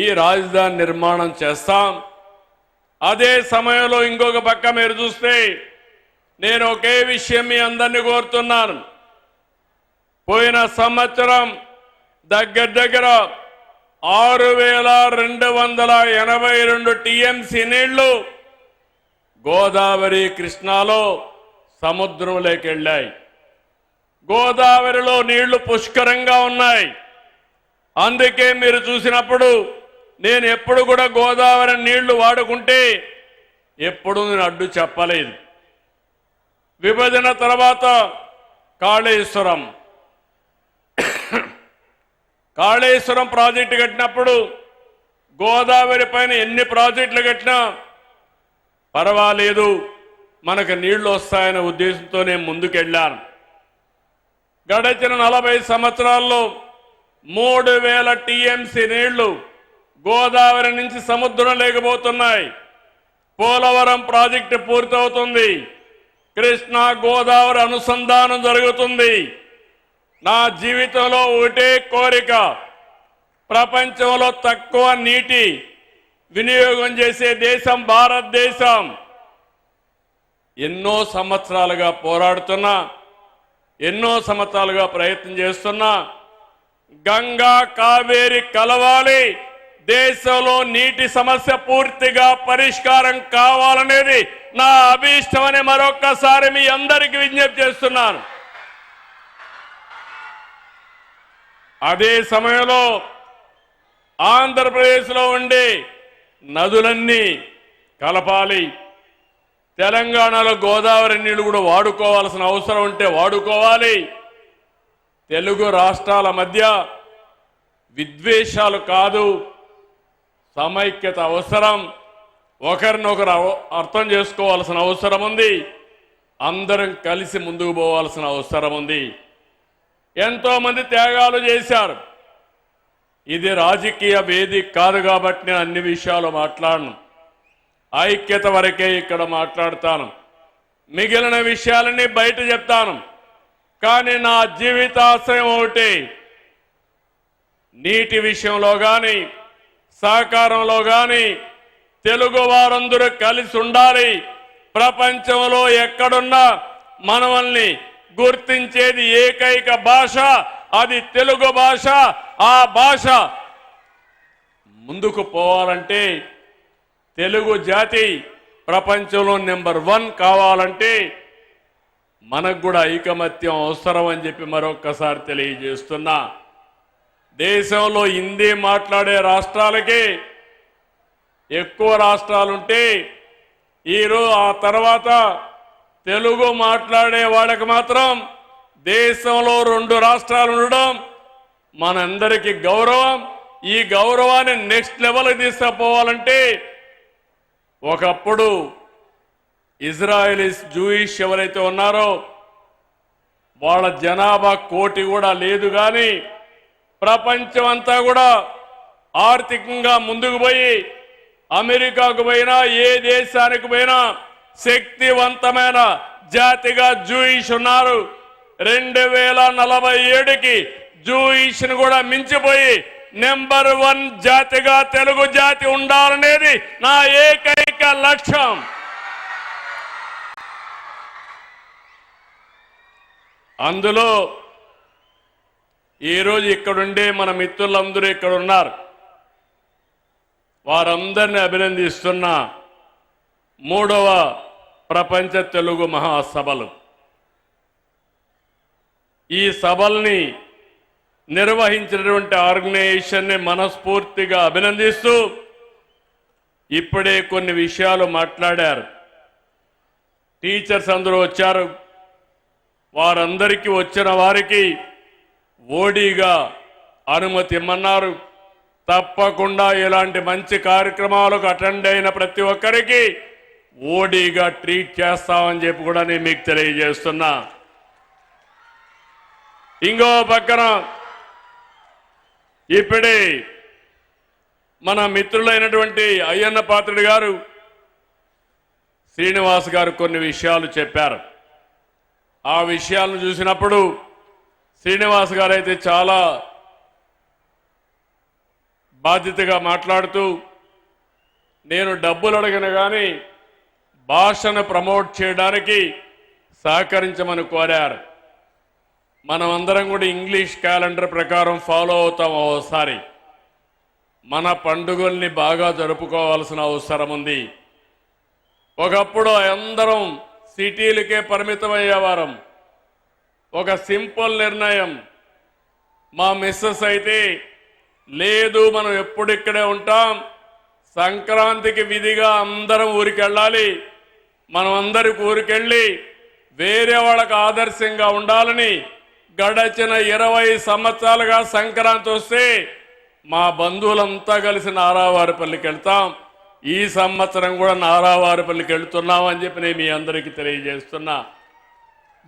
ఈ రాజధాని నిర్మాణం చేస్తాం. అదే సమయంలో ఇంకొక పక్క మీరు చూస్తే నేను ఒకే విషయం మీ అందరినీ కోరుతున్నాను. పోయిన సంవత్సరం దగ్గర 6,282 టీఎంసీ నీళ్లు గోదావరి కృష్ణాలో సముద్రంలోకి వెళ్ళాయి. గోదావరిలో నీళ్లు పుష్కరంగా ఉన్నాయి. అందుకే మీరు చూసినప్పుడు నేను ఎప్పుడు కూడా గోదావరి నీళ్లు వాడుకుంటే ఎప్పుడు నేను అడ్డు చెప్పలేదు. విభజన తర్వాత కాళేశ్వరం ప్రాజెక్టు కట్టినప్పుడు గోదావరి పైన ఎన్ని ప్రాజెక్టులు కట్టినా పర్వాలేదు, మనకు నీళ్లు వస్తాయనే ఉద్దేశంతో నేను ముందుకెళ్ళాను. గడిచిన 40 సంవత్సరాల్లో 3,000 టీఎంసీ నీళ్లు గోదావరి నుంచి సముద్రం లేకపోతున్నాయి. పోలవరం ప్రాజెక్టు పూర్తవుతుంది. కృష్ణా గోదావరి అనుసంధానం జరుగుతుంది. నా జీవితంలో ఒకటే కోరిక, ప్రపంచంలో తక్కువ నీటి వినియోగం చేసే దేశం భారతదేశం. ఎన్నో సంవత్సరాలుగా పోరాడుతున్నా, ఎన్నో సంవత్సరాలుగా ప్రయత్నం చేస్తున్నా, గంగా కావేరి కలవాలి, దేశంలో నీటి సమస్య పూర్తిగా పరిష్కారం కావాలనేది నా అభీష్టమని మరొక్కసారి మీ అందరికీ విజ్ఞప్తి చేస్తున్నాను. అదే సమయంలో ఆంధ్రప్రదేశ్లో ఉండే నదులన్నీ కలపాలి. తెలంగాణలో గోదావరి నీళ్లు కూడా వాడుకోవాల్సిన అవసరం ఉంటే వాడుకోవాలి. తెలుగు రాష్ట్రాల మధ్య విద్వేషాలు కాదు, సమైక్యత అవసరం. ఒకరినొకరు అర్థం చేసుకోవాల్సిన అవసరం ఉంది. అందరం కలిసి ముందుకు పోవాల్సిన అవసరం ఉంది. ఎంతో మంది త్యాగాలు చేశారు. ఇది రాజకీయ వేదిక కాదు కాబట్టి నేను అన్ని విషయాలు మాట్లాడను. ఐక్యత వరకే ఇక్కడ మాట్లాడతాను. మిగిలిన విషయాలన్నీ బయట చెప్తాను. కానీ నా జీవితాశయం ఒకటి, నీటి విషయంలో కానీ సహకారంలో కానీ తెలుగు వారందరూ కలిసి ఉండాలి. ప్రపంచంలో ఎక్కడున్నా మనల్ని గుర్తించేది ఏకైక భాష, అది తెలుగు భాష. ఆ భాష ముందుకు పోవాలంటే, తెలుగు జాతి ప్రపంచంలో నెంబర్ 1 కావాలంటే మనకు కూడా ఐకమత్యం అవసరం అని చెప్పి మరొక్కసారి తెలియజేస్తున్నా. దేశంలో హిందీ మాట్లాడే రాష్ట్రాలకి ఎక్కువ రాష్ట్రాలుంటే ఈరోజు ఆ తర్వాత తెలుగు మాట్లాడే వాళ్ళకి మాత్రం దేశంలో 2 రాష్ట్రాలు ఉండడం మనందరికీ గౌరవం. ఈ గౌరవాన్ని నెక్స్ట్ లెవెల్కి తీసుకుపోవాలంటే, ఒకప్పుడు ఇజ్రాయెలీస్ జూయిష్ ఎవరైతే ఉన్నారో వాళ్ళ జనాభా 1 కోటి కూడా లేదు. కానీ ప్రపంచం అంతా కూడా ఆర్థికంగా ముందుకు పోయి అమెరికాకు పోయినా ఏ దేశానికి పోయినా శక్తివంతమైన జాతిగా జూయిష్ ఉన్నారు. 2047కి జూయిష్ ను కూడా మించిపోయి నెంబర్ 1 జాతిగా తెలుగు జాతి ఉండాలనేది నా ఏకైక లక్ష్యం. అందులో ఈరోజు ఇక్కడుండే మన మిత్రులందరూ ఇక్కడ ఉన్నారు. వారందరినీ అభినందిస్తున్న 3వ ప్రపంచ తెలుగు మహాసభలు. ఈ సభల్ని నిర్వహించినటువంటి ఆర్గనైజేషన్ని మనస్ఫూర్తిగా అభినందిస్తూ ఇప్పుడే కొన్ని విషయాలు మాట్లాడారు. టీచర్స్ అందరూ వచ్చారు. వారందరికీ వచ్చిన వారికి ఓడీగా అనుమతి ఇమ్మన్నారు. తప్పకుండా ఇలాంటి మంచి కార్యక్రమాలకు అటెండ్ అయిన ప్రతి ఒక్కరికి ఓడీగా ట్రీట్ చేస్తామని చెప్పి కూడా నేను మీకు తెలియజేస్తున్నా. ఇంకో పక్కన ఇప్పుడే మన మిత్రులైనటువంటి అయ్యన్న పాత్రుడు గారు, శ్రీనివాస్ గారు కొన్ని విషయాలు చెప్పారు. ఆ విషయాలను చూసినప్పుడు శ్రీనివాస్ గారు అయితే చాలా బాధ్యతగా మాట్లాడుతూ నేను డబ్బులు అడగను కానీ భాషను ప్రమోట్ చేయడానికి సహకరించమని కోరారు. మనమందరం కూడా ఇంగ్లీష్ క్యాలెండర్ ప్రకారం ఫాలో అవుతాం. ఓసారి మన పండుగల్ని బాగా జరుపుకోవాల్సిన అవసరం ఉంది. ఒకప్పుడు అందరం సిటీలకే పరిమితమయ్యేవారం. ఒక సింపుల్ నిర్ణయం, మా మిస్సెస్ అయితే లేదు మనం ఎప్పుడు ఇక్కడే ఉంటాం, సంక్రాంతికి విధిగా అందరం ఊరికి వెళ్ళాలి, మనం అందరికి ఊరికెళ్ళి వేరే వాళ్ళకు ఆదర్శంగా ఉండాలని గడచిన 20 సంవత్సరాలుగా సంక్రాంతి వస్తే మా బంధువులంతా కలిసి నారావారిపల్లికి వెళ్తాం. ఈ సంవత్సరం కూడా నారావారిపల్లికి వెళ్తున్నాం అని చెప్పి నేను మీ అందరికీ తెలియజేస్తున్నా.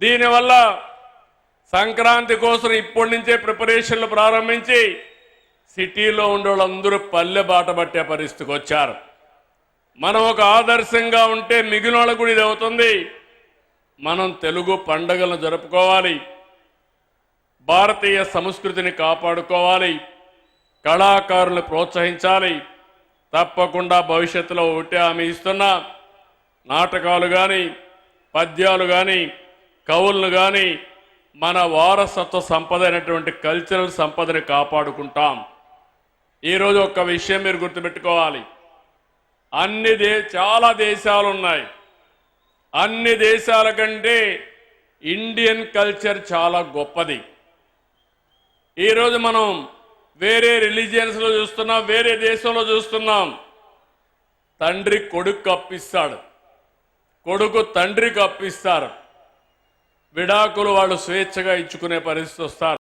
దీనివల్ల సంక్రాంతి కోసం ఇప్పటి నుంచే ప్రిపరేషన్లు ప్రారంభించి సిటీలో ఉండే వాళ్ళందరూ పల్లె బాట పట్టే పరిస్థితికి వచ్చారు. మనం ఒక ఆదర్శంగా ఉంటే మిగిలిన వాళ్ళకు కూడా ఇది అవుతుంది. మనం తెలుగు పండుగలను జరుపుకోవాలి, భారతీయ సంస్కృతిని కాపాడుకోవాలి, కళాకారులను ప్రోత్సహించాలి. తప్పకుండా భవిష్యత్తులో ఒకటే హామీ ఇస్తున్నా, నాటకాలు కానీ పద్యాలు కానీ కవులను కానీ మన వారసత్వ సంపద అయినటువంటి కల్చరల్ సంపదని కాపాడుకుంటాం. ఈరోజు ఒక్క విషయం మీరు గుర్తుపెట్టుకోవాలి, చాలా దేశాలు ఉన్నాయి. అన్ని దేశాల కంటే ఇండియన్ కల్చర్ చాలా గొప్పది. ఈరోజు మనం వేరే రిలీజియన్స్లో చూస్తున్నాం, వేరే దేశంలో చూస్తున్నాం. తండ్రి కొడుకు అప్పిస్తాడు, కొడుకు తండ్రికి అప్పిస్తారు, విడాకులు వాళ్ళు స్వేచ్ఛగా ఇచ్చుకునే పరిస్థితి వస్తారు.